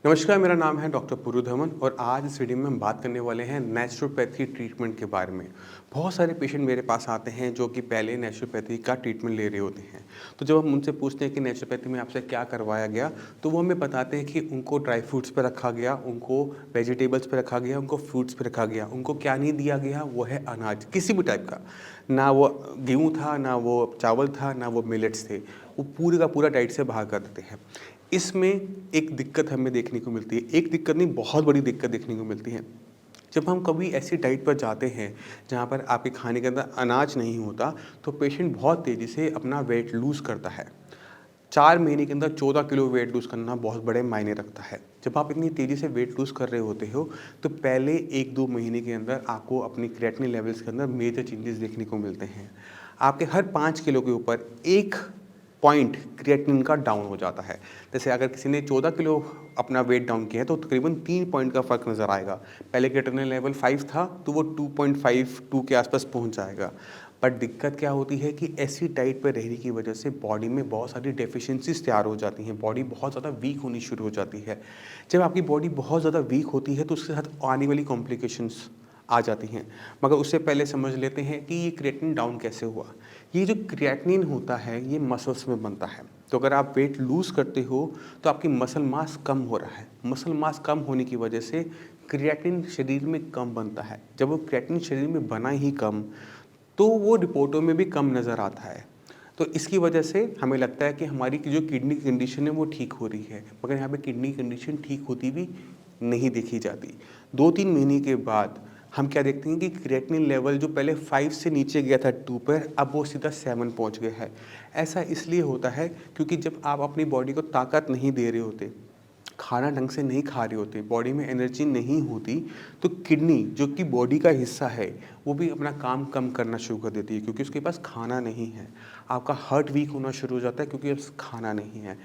नमस्कार, मेरा नाम है डॉक्टर पुरुधमन और आज इस वीडियो में हम बात करने वाले हैं नेचुरोपैथी ट्रीटमेंट के बारे में। बहुत सारे पेशेंट मेरे पास आते हैं जो कि पहले नेचुरोपैथी का ट्रीटमेंट ले रहे होते हैं। तो जब हम उनसे पूछते हैं कि नेचुरोपैथी में आपसे क्या करवाया गया, तो वो हमें बताते हैं कि उनको ड्राई फ्रूट्स पे रखा गया, उनको वेजिटेबल्स पे रखा गया, उनको फ्रूट्स पे रखा गया। उनको क्या नहीं दिया गया, वो है अनाज, किसी भी टाइप का। ना वो गेहूँ था, ना वो चावल था, ना वो मिलेट्स थे। वो पूरे का पूरा डाइट से बाहर कर देते हैं। इसमें एक दिक्कत हमें देखने को मिलती है, एक दिक्कत नहीं बहुत बड़ी दिक्कत देखने को मिलती है। जब हम कभी ऐसी डाइट पर जाते हैं जहाँ पर आपके खाने के अंदर अनाज नहीं होता, तो पेशेंट बहुत तेज़ी से अपना वेट लूज़ करता है। 4 महीने के अंदर 14 किलो वेट लूज़ करना बहुत बड़े मायने रखता है। जब आप इतनी तेज़ी से वेट लूज़ कर रहे होते हो, तो पहले 1-2 महीने के अंदर आपको अपनी क्रेटिनिन लेवल्स के अंदर मेजर चेंजेस देखने को मिलते हैं। आपके हर 5 किलो के ऊपर 1 पॉइंट क्रिएटिनिन का डाउन हो जाता है। जैसे अगर किसी ने 14 किलो अपना वेट डाउन किया है, तो तकरीबन 3 पॉइंट का फ़र्क नज़र आएगा। पहले क्रिएटिनिन लेवल 5 था, तो वो 2.5 2 के आसपास पहुँच जाएगा। बट दिक्कत क्या होती है कि ऐसी डाइट पे रहने की वजह से बॉडी में बहुत सारी डेफिशिएंसीज़ तैयार हो जाती हैं, बॉडी बहुत ज़्यादा वीक होनी शुरू हो जाती है। जब आपकी बॉडी बहुत ज़्यादा वीक होती है, तो उसके साथ आने वाली कॉम्प्लिकेशंस आ जाती हैं। मगर उससे पहले समझ लेते हैं कि ये क्रिएटिनिन डाउन कैसे हुआ। ये जो क्रिएटिनिन होता है, ये मसल्स में बनता है। तो अगर आप वेट लूज़ करते हो, तो आपकी मसल मास कम हो रहा है। मसल मास कम होने की वजह से क्रिएटिनिन शरीर में कम बनता है। जब वो क्रिएटिनिन शरीर में बना ही कम, तो वो रिपोर्टों में भी कम नज़र आता है। तो इसकी वजह से हमें लगता है कि हमारी जो किडनी की कंडीशन है वो ठीक हो रही है, मगर यहाँ पे किडनी की कंडीशन ठीक होती भी नहीं देखी जाती। 2-3 महीने के बाद हम क्या देखते हैं कि क्रिएटिनिन लेवल जो पहले 5 से नीचे गया था 2 पर, अब वो सीधा 7 पहुँच गया है। ऐसा इसलिए होता है क्योंकि जब आप अपनी बॉडी को ताकत नहीं दे रहे होते, खाना ढंग से नहीं खा रहे होते, बॉडी में एनर्जी नहीं होती, तो किडनी जो कि बॉडी का हिस्सा है, वो भी अपना काम कम करना शुरू कर देती है क्योंकि उसके पास खाना नहीं है। आपका हार्ट वीक होना शुरू हो जाता है क्योंकि अब खाना नहीं है।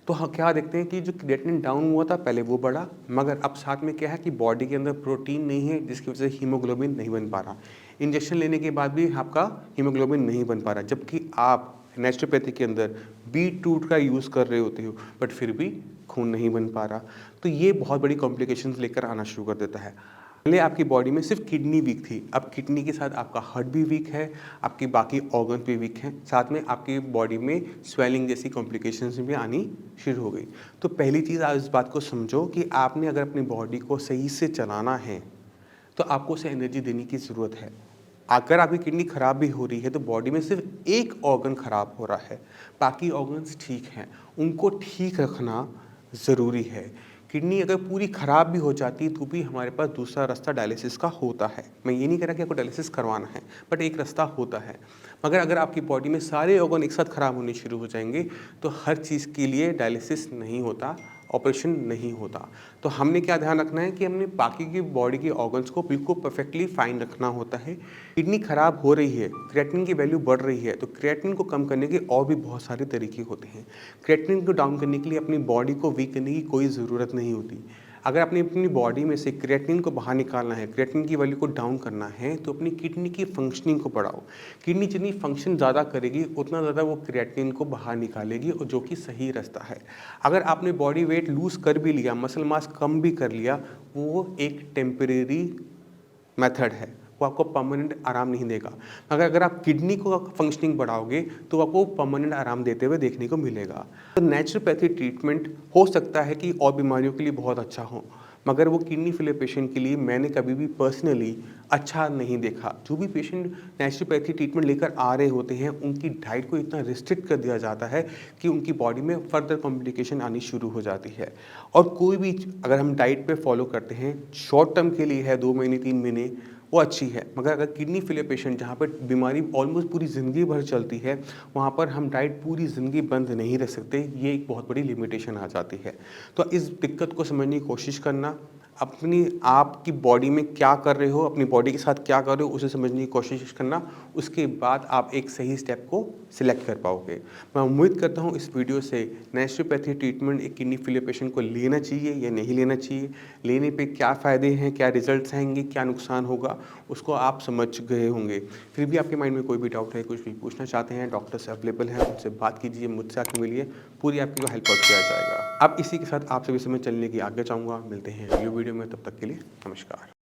तो क्या देखते हैं कि जो क्रिएटिनिन डाउन हुआ था पहले वो बढ़ा, मगर अब साथ में क्या है कि बॉडी के अंदर प्रोटीन नहीं है जिसकी वजह से हीमोग्लोबिन नहीं बन पा रहा। इंजेक्शन लेने के बाद भी आपका हीमोग्लोबिन नहीं बन पा रहा, जबकि आप नेचुरोपैथी के अंदर बीट रूट का यूज़ कर रहे होते हो, बट फिर भी खून नहीं बन पा रहा। तो ये बहुत बड़ी कॉम्प्लिकेशंस लेकर आना शुरू कर देता है। पहले आपकी बॉडी में सिर्फ किडनी वीक थी, अब किडनी के साथ आपका हार्ट भी वीक है, आपके बाकी ऑर्गन भी वीक हैं, साथ में आपकी बॉडी में स्वेलिंग जैसी कॉम्प्लिकेशंस भी आनी शुरू हो गई। तो पहली चीज़ आप इस बात को समझो कि आपने अगर अपनी बॉडी को सही से चलाना है, तो आपको उसे एनर्जी देने की ज़रूरत है। अगर आपकी किडनी खराब भी हो रही है, तो बॉडी में सिर्फ एक ऑर्गन खराब हो रहा है, बाकी ऑर्गन्स ठीक हैं, उनको ठीक रखना ज़रूरी है। किडनी अगर पूरी खराब भी हो जाती तो भी हमारे पास दूसरा रास्ता डायलिसिस का होता है। मैं ये नहीं कह रहा कि आपको डायलिसिस करवाना है, बट एक रास्ता होता है। मगर अगर आपकी बॉडी में सारे ऑर्गन एक साथ खराब होने शुरू हो जाएंगे, तो हर चीज़ के लिए डायलिसिस नहीं होता, ऑपरेशन नहीं होता। तो हमने क्या ध्यान रखना है कि हमने बाकी की बॉडी के ऑर्गन्स को बिल्कुल परफेक्टली फाइन रखना होता है। किडनी खराब हो रही है, क्रिएटिनिन की वैल्यू बढ़ रही है, तो क्रिएटिनिन को कम करने के और भी बहुत सारे तरीके होते हैं। क्रिएटिनिन को डाउन करने के लिए अपनी बॉडी को वीक करने की कोई ज़रूरत नहीं होती। अगर आपने अपनी बॉडी में से क्रिएटिनिन को बाहर निकालना है, क्रिएटिनिन की वैल्यू को डाउन करना है, तो अपनी किडनी की फंक्शनिंग को बढ़ाओ। किडनी जितनी फंक्शन ज़्यादा करेगी, उतना ज़्यादा वो क्रिएटिनिन को बाहर निकालेगी, और जो कि सही रास्ता है। अगर आपने बॉडी वेट लूज़ कर भी लिया, मसल मास कम भी कर लिया, वो एक टेम्परेरी मेथड है, वो आपको परमानेंट आराम नहीं देगा। मगर अगर आप किडनी को फंक्शनिंग बढ़ाओगे, तो आपको परमानेंट आराम देते हुए देखने को मिलेगा। तो नेचुरोपैथी ट्रीटमेंट हो सकता है कि और बीमारियों के लिए बहुत अच्छा हो, मगर वो किडनी फेलियर पेशेंट के लिए मैंने कभी भी पर्सनली अच्छा नहीं देखा। जो भी पेशेंट नेचुरोपैथी ट्रीटमेंट लेकर आ रहे होते हैं, उनकी डाइट को इतना रिस्ट्रिक्ट कर दिया जाता है कि उनकी बॉडी में फर्दर कॉम्प्लिकेशन आनी शुरू हो जाती है। और कोई भी अगर हम डाइट पे फॉलो करते हैं, शॉर्ट टर्म के लिए है, 2 महीने 3 महीने, वो अच्छी है। मगर अगर किडनी फेलियर पेशेंट जहाँ पर बीमारी ऑलमोस्ट पूरी ज़िंदगी भर चलती है, वहाँ पर हम डाइट पूरी ज़िंदगी बंद नहीं रख सकते, ये एक बहुत बड़ी लिमिटेशन आ जाती है। तो इस दिक्कत को समझने की कोशिश करना, अपनी आपकी बॉडी में क्या कर रहे हो, अपनी बॉडी के साथ क्या कर रहे हो, उसे समझने की कोशिश करना। उसके बाद आप एक सही स्टेप को सिलेक्ट कर पाओगे। मैं उम्मीद करता हूँ इस वीडियो से नेचुरोपैथी ट्रीटमेंट एक किडनी फेलियर पेशेंट को लेना चाहिए या नहीं लेना चाहिए, लेने पे क्या फ़ायदे हैं, क्या रिजल्ट्स आएँगे, क्या नुकसान होगा, उसको आप समझ गए होंगे। फिर भी आपके माइंड में कोई भी डाउट है, कुछ भी पूछना चाहते हैं, डॉक्टर्स अवेलेबल हैं, उनसे बात कीजिए, मुझसे आके मिलिए, पूरी आपकी हेल्प आउट किया जाएगा। अब इसी के साथ आपसे भी समय चलने की आज्ञा चाहूँगा। मिलते हैं अगली वीडियो में, तब तक के लिए नमस्कार।